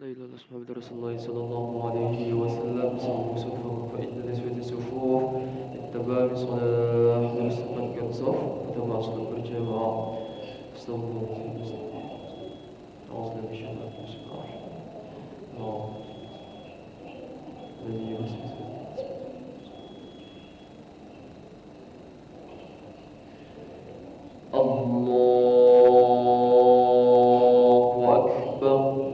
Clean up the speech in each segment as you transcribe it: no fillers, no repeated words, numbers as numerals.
لا إله إلا الله محمد رسول الله صلى الله عليه وسلم. Sawwu sufufakum fa inna taswiyata sufuf ittiba'i salah. Harus rapatkan saf pada masa berjamaah. Astagfirullahaladzim. A'udzu billahi Allahu Akbar.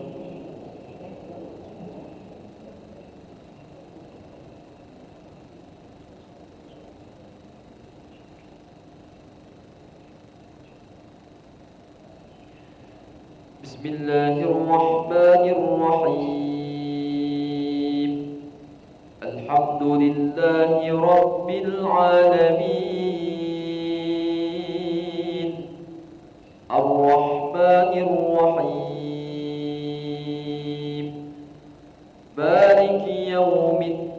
Bismillahirrahmanirrahim. Alhamdulillahi Rabbil alamin. Ar-Rahmanir-Rahim. Maliki yawmiddin.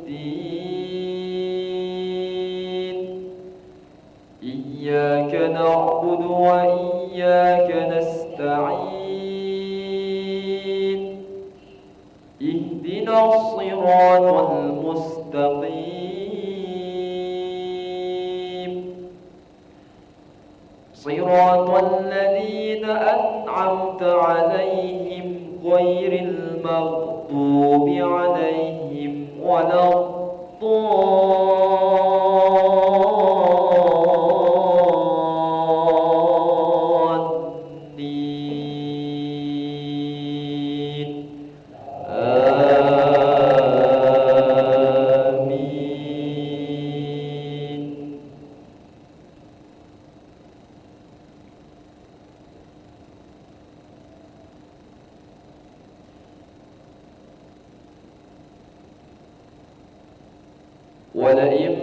Iyyaka na'budu wa iyyaka nasta'in. اهدنا الصراط المستقيم صراط الذين أنعمت عليهم غير المغضوب عليهم ولا ولئن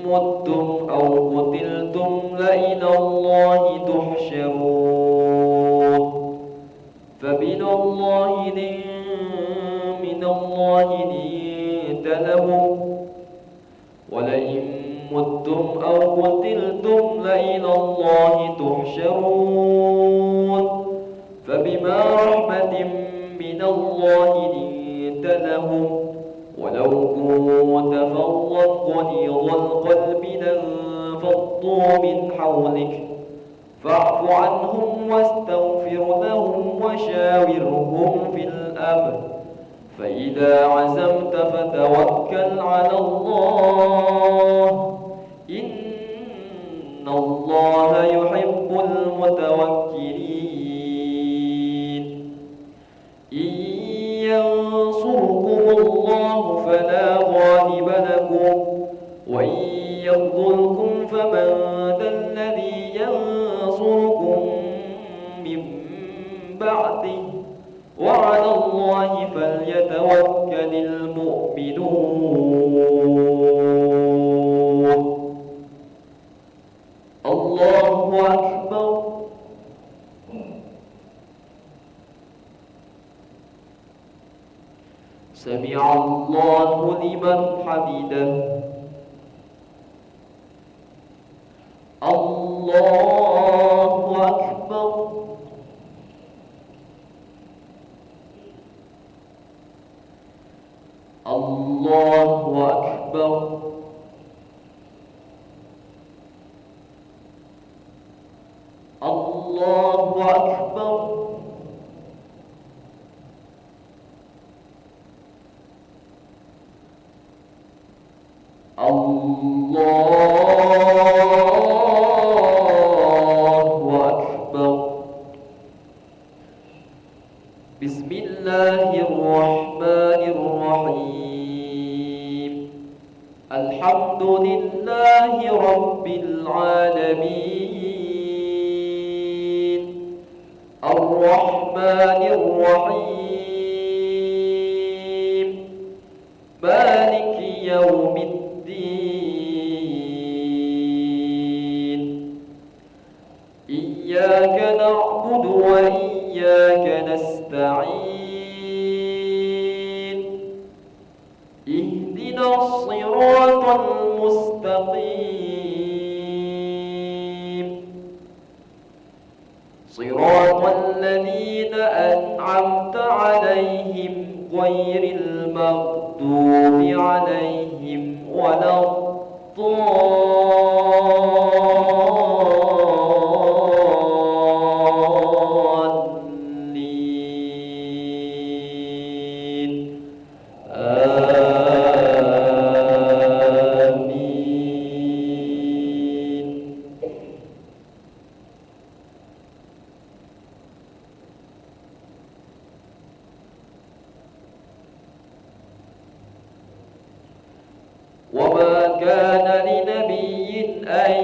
متم أو قتلتم لإلى الله تحشرون فمن الله لنت لهم ولئن متم أو قتلتم لإلى الله تحشرون فبما رحمة من الله لنت لهم ولو كنت فظا غليظ القلب لانفضوا من حولك فاعف عنهم واستغفر لهم وشاورهم في الأمر فإذا عزمت فتوكل على الله إن الله يحب المتوكلين إن ينصركم الله فلا غالب لكم وإن يخذلكم فمن ذا الذي ينصركم من بعده وعلى الله فليتوكل المؤمنون. الله أكبر. سمع الله لمن حمده. الله أكبر. الله أكبر. الله أكبر. الله أكبر. بسم الله الرحمن الرحيم. الحمد لله رب العالمين. الرحمن الرحيم. مالك يوم الدين. إياك نعبد وإياك نستعين. اهدنا الصراط المستقيم صراط الذين أنعمت عليهم غير المغضوب عليهم ولا الضالين آمين. وما كان لنبي أن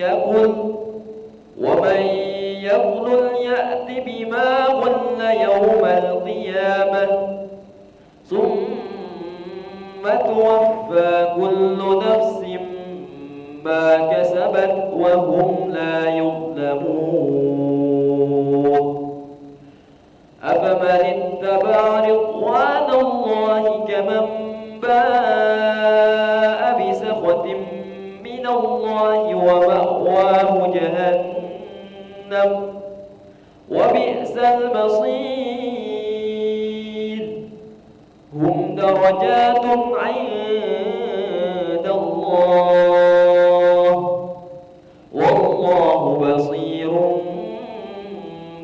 يغل ومن يغل يأت بما غل يوم القيامة ثم توفى كل نفس ما كسبت وهم لا يظلمون. أفمن اتبع رضوان الله كمن باء بسخط من الله ومأواه جهنم وبئس المصير. هم درجات عند الله والله بصير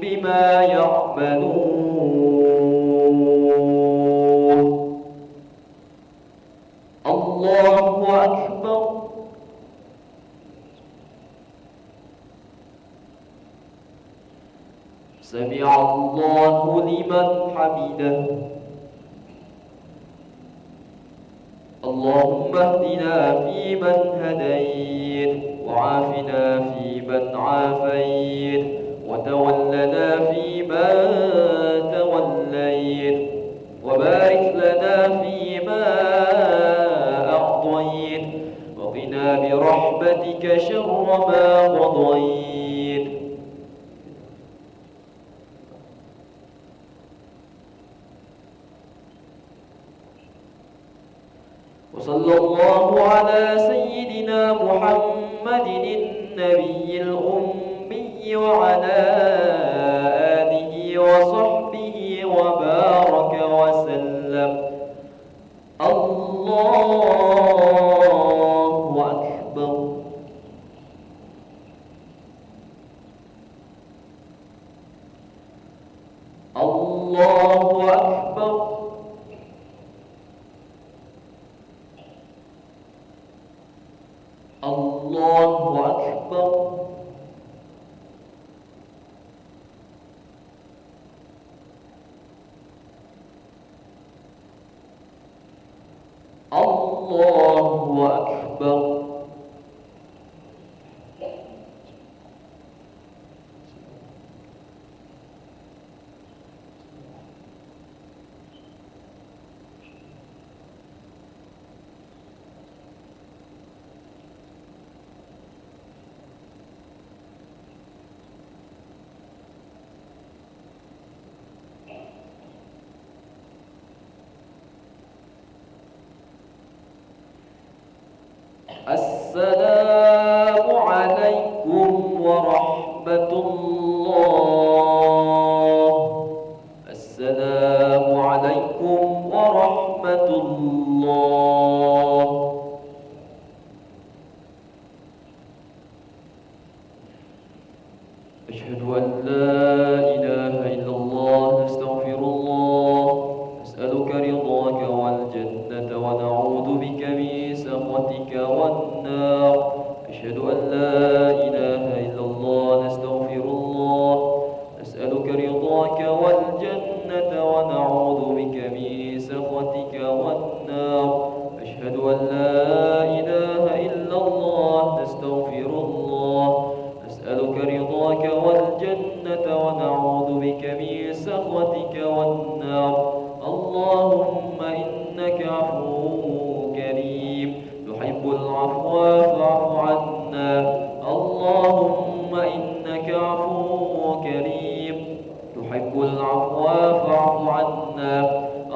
بما يعملون. الله أكبر. سمع الله لمن حمده. اللهم اهدنا فيمن هديت وعافنا فيمن عافيت وتولنا فيمن توليت وبارك لنا فيما أعطيت وقنا برحمتك شر ما قضيت. وصلى الله على سيدنا محمد النبي الأمي وعلى آله وصحبه وبارك وسلم. الله أكبر. الله أكبر. الله أكبر. الله أكبر. السلام عليكم ورحمة الله. السلام عليكم ورحمة الله. أشهد أن لا إله إلا الله. نستغفر الله. نسألك رضاك والجنة ونعوذ بك من سخطك والنار. أشهد أن لا إله إلا الله. نستغفر الله. نسألك رضاك والجنة ونعوذ بك من سخطك والنار. أشهد أن لا إله إلا الله. نستغفر الله. نسألك رضاك والجنة ونعوذ بك من سخطك والنار. اللهم إنك عفو كريم تحب العفو فاعف عنا. اللهم إنك عفو كريم تحب العفو فاعف عنا.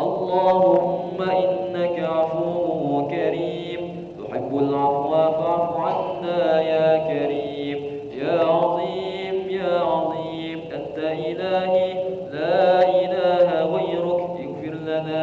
اللهم إنك عفو كريم تحب العفو فاعف عنا يا كريم يا عظيم يا عظيم. أنت إلهي لا إله غيرك. اغفر لنا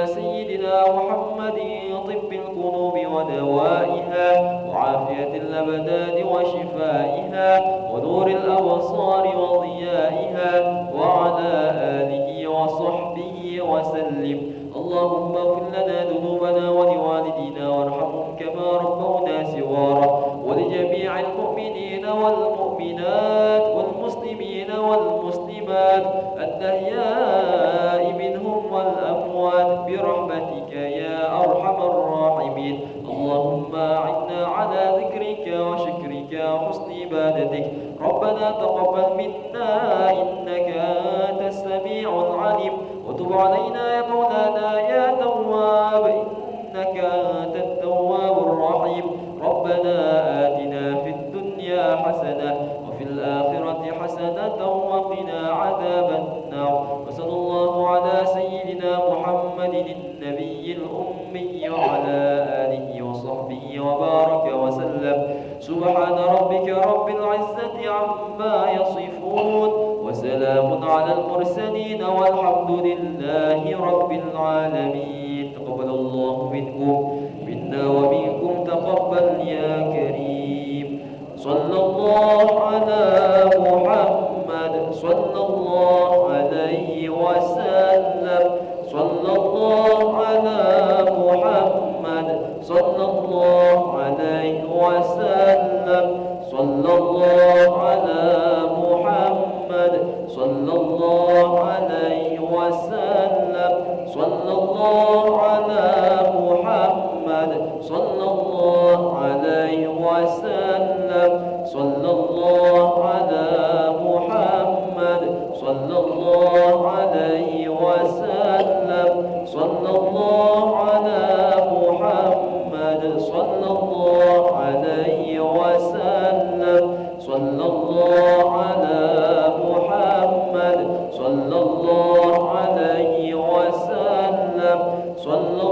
على سيدنا محمد طب القلوب ودوائها وعافية الأبدان وشفائها ونور الأبصار وضيائها وعلى آله وصحبه وسلم. اللهم اغفر لنا ذنوبنا ولوالدينا وارحمهم كما ربونا صغارا، ولجميع المؤمنين والمؤمنات والمسلمين والمسلمات الأحياء منهم والأموات برحمتك يا أرحم الراحمين. اللهم أعنا على ذكرك وشكرك وحسن عبادتك. ربنا تقبل منا إنك أنت السميع العليم، وتب علينا يا مولانا يا تواب إنك أنت التواب الرحيم. ربنا آتنا في الدنيا حسنة وفي الآخرة حسنة وقنا عذاب النار. وصلى الله على سيدنا محمد النبي الأمي وعلى آله وصحبه وبارك وسلم. سبحان ربك رب العزة عما يصفون، وسلام على المرسلين والحمد لله رب العالمين. تقبل الله منكم منا ومنكم تقبل يا كريم. صلى الله على محمد صلى الله عليه وسلم. صلى الله على محمد صلى الله عليه وسلم. صلى الله على محمد صلى الله عليه وسلم. صلى الله على محمد صلى الله عليه وسلم. صلى الله على محمد صلى الله عليه وسلم. صلى الله على محمد صلى الله عليه وسلم. صلى الله على محمد صلى الله عليه وسلم. صلى